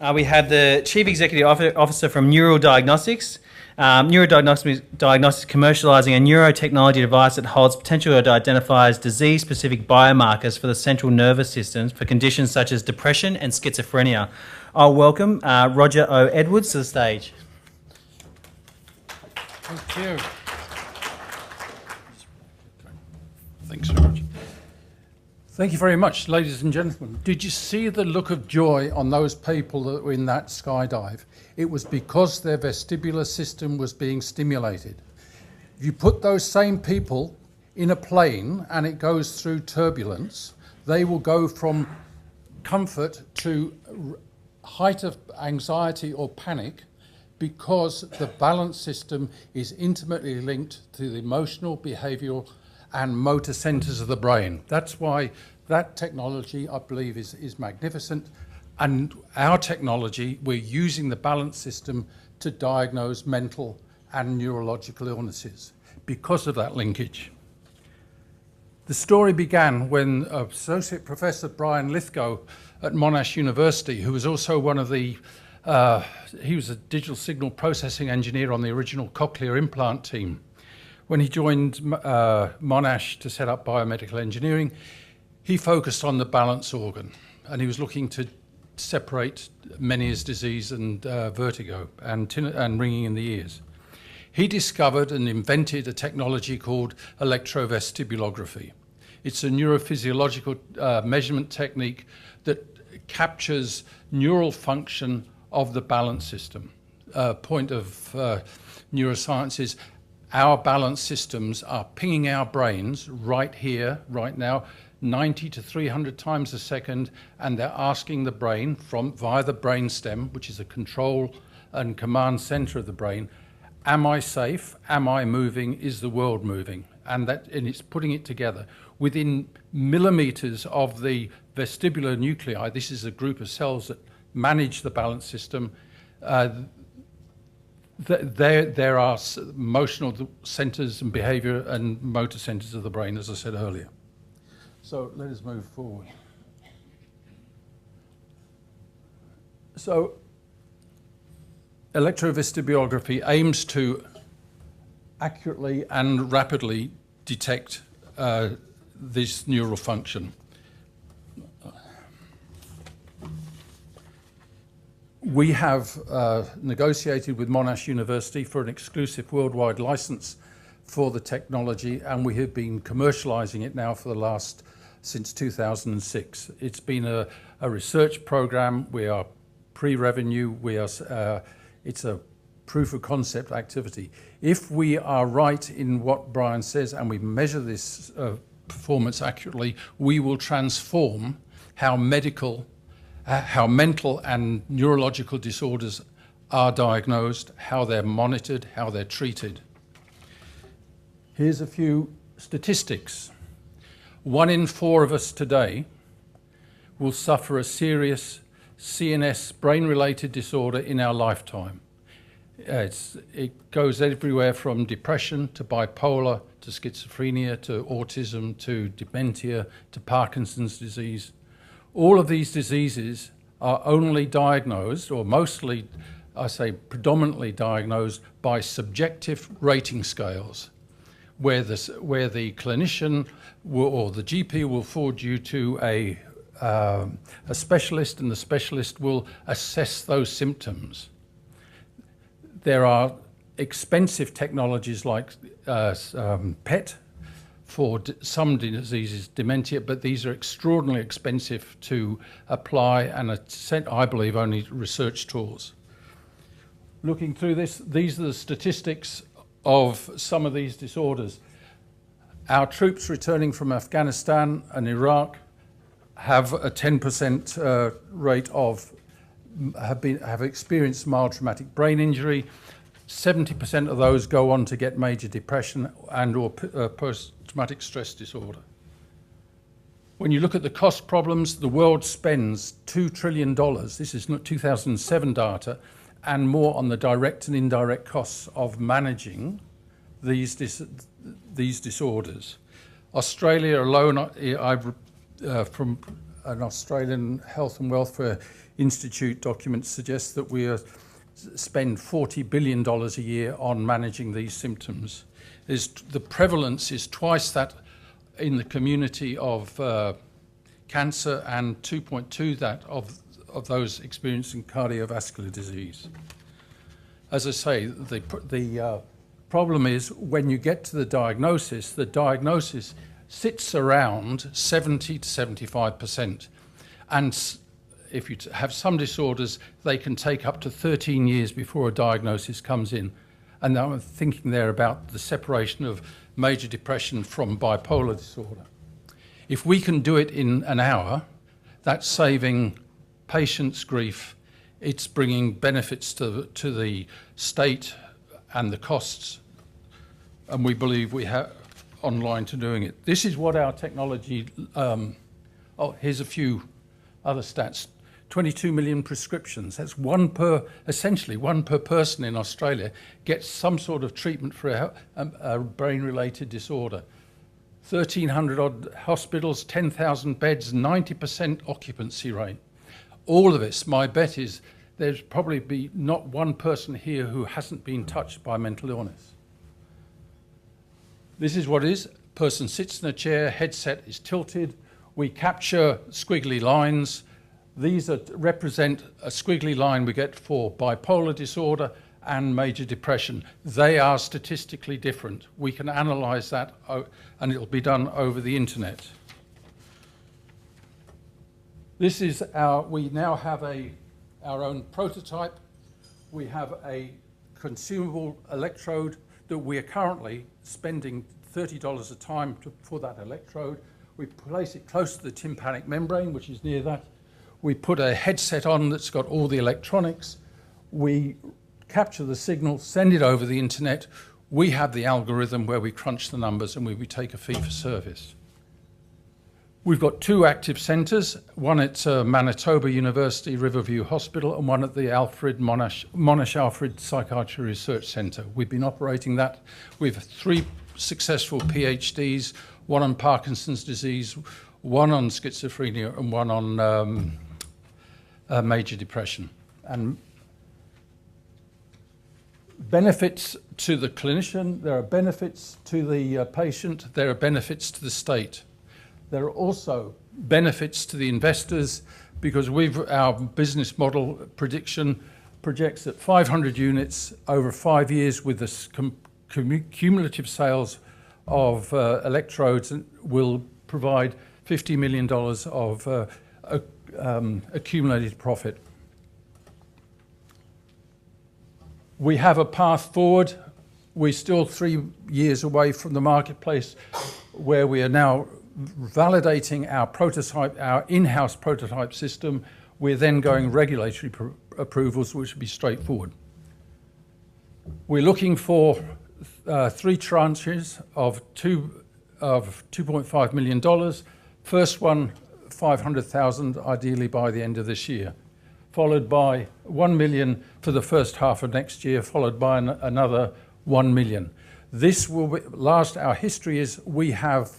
We have the Chief Executive Officer from Diagnostics. Diagnostics commercialising a neurotechnology device that holds potential to identify disease-specific biomarkers for the central nervous systems for conditions such as depression and schizophrenia. I'll welcome Roger O. Edwards to the stage. Thank you. Thanks so much. Thank you very much, ladies and gentlemen. Did you see the look of joy on those people that were in that skydive? It was because their vestibular system was being stimulated. If you put those same people in a plane and it goes through turbulence, they will go from comfort to height of anxiety or panic because the balance system is intimately linked to the emotional, behavioural and motor centres of the brain. That's why that technology, I believe, is magnificent. And our technology, we're using the balance system to diagnose mental and neurological illnesses because of that linkage. The story began when Associate Professor Brian Lithgow at Monash University, who was also one of the, he was a digital signal processing engineer on the original cochlear implant team. When he joined Monash to set up biomedical engineering, he focused on the balance organ, and he was looking to separate Meniere's disease and vertigo and ringing in the ears. He discovered and invented a technology called electrovestibulography. It's a neurophysiological measurement technique that captures neural function of the balance system. Point of neuroscience is our balance systems are pinging our brains right here, right now, 90 to 300 times a second, and they're asking the brain via the brainstem, which is a control and command center of the brain, am I safe? Am I moving? Is the world moving? And it's putting it together. Within millimeters of the vestibular nuclei, this is a group of cells that manage the balance system, there are emotional centres and behaviour and motor centres of the brain, as I said earlier. So let us move forward. So electrovestibulography aims to accurately and rapidly detect this neural function. We have negotiated with Monash University for an exclusive worldwide license for the technology, and we have been commercializing it now since 2006. It's been a research program. We are pre-revenue. It's a proof of concept activity. If we are right in what Brian says and we measure this performance accurately, we will transform how mental and neurological disorders are diagnosed, how they're monitored, how they're treated. Here's a few statistics. 1 in 4 of us today will suffer a serious CNS brain-related disorder in our lifetime. It goes everywhere from depression to bipolar to schizophrenia to autism to dementia to Parkinson's disease. All of these diseases are only diagnosed, or mostly, I say predominantly diagnosed, by subjective rating scales, where the clinician or the GP will forward you to a specialist, and the specialist will assess those symptoms. There are expensive technologies like PET for some diseases, dementia, but these are extraordinarily expensive to apply and I believe only research tools. Looking through this, these are the statistics of some of these disorders. Our troops returning from Afghanistan and Iraq have a 10% rate of have experienced mild traumatic brain injury. 70% of those go on to get major depression and or post-traumatic stress disorder. When you look at the cost problems, the world spends $2 trillion, this is not 2007 data, and more on the direct and indirect costs of managing these disorders. Australia alone, from an Australian health and welfare Institute documents suggest that we spend $40 billion a year on managing these symptoms. The prevalence is twice that in the community of cancer and 2.2 that of those experiencing cardiovascular disease. As I say, the problem is when you get to the diagnosis sits around 70 to 75%. And if you have some disorders, they can take up to 13 years before a diagnosis comes in. And I'm thinking there about the separation of major depression from bipolar disorder. If we can do it in an hour, that's saving patients grief. It's bringing benefits to the state and the costs. And we believe we have online to doing it. This is what our technology, here's a few other stats. 22 million prescriptions. That's essentially one per person in Australia gets some sort of treatment for a brain-related disorder. 1,300 odd hospitals, 10,000 beds, 90% occupancy rate. All of this, my bet is there's probably be not one person here who hasn't been touched by mental illness. This is what it is. Person sits in a chair, headset is tilted. We capture squiggly lines. These represent a squiggly line we get for bipolar disorder and major depression. They are statistically different. We can analyse that and it'll be done over the internet. This is we now have our own prototype. We have a consumable electrode that we are currently spending $30 a time for that electrode. We place it close to the tympanic membrane, which is near that. We put a headset on that's got all the electronics. We capture the signal, send it over the internet. We have the algorithm where we crunch the numbers and we take a fee for service. We've got two active centres, one at Manitoba University Riverview Hospital and one at the Monash Alfred Psychiatry Research Centre. We've been operating that with 3 successful PhDs, one on Parkinson's disease, one on schizophrenia and one on major depression. And benefits to the clinician, there are benefits to the patient, there are benefits to the state. There are also benefits to the investors because our business model prediction projects that 500 units over 5 years with the cumulative sales of electrodes will provide $50 million of accumulated profit. We have a path forward. We're still 3 years away from the marketplace where we are now validating our prototype, our in-house prototype system. We're then going regulatory approvals, which will be straightforward. We're looking for 3 tranches of $2.5 million. First one, 500,000, ideally by the end of this year, followed by 1 million for the first half of next year, followed by another 1 million. This will last. Our history is we have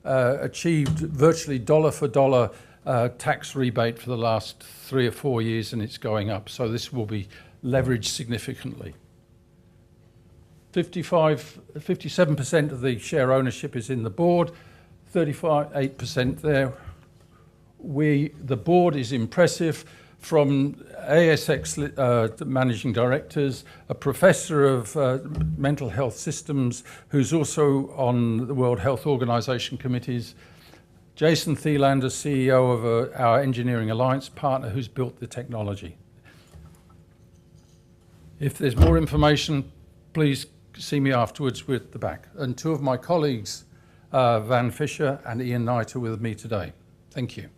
achieved virtually dollar for dollar tax rebate for the last 3 or 4 years, and it's going up. So this will be leveraged significantly. 57% of the share ownership is in the board, 38% there. The board is impressive, from ASX managing directors, a professor of mental health systems who's also on the World Health Organization committees, Jason Thielander, CEO of our Engineering Alliance partner who's built the technology. If there's more information, please see me afterwards. We're at the back. And 2 of my colleagues, Van Fisher and Ian Knight, are with me today. Thank you.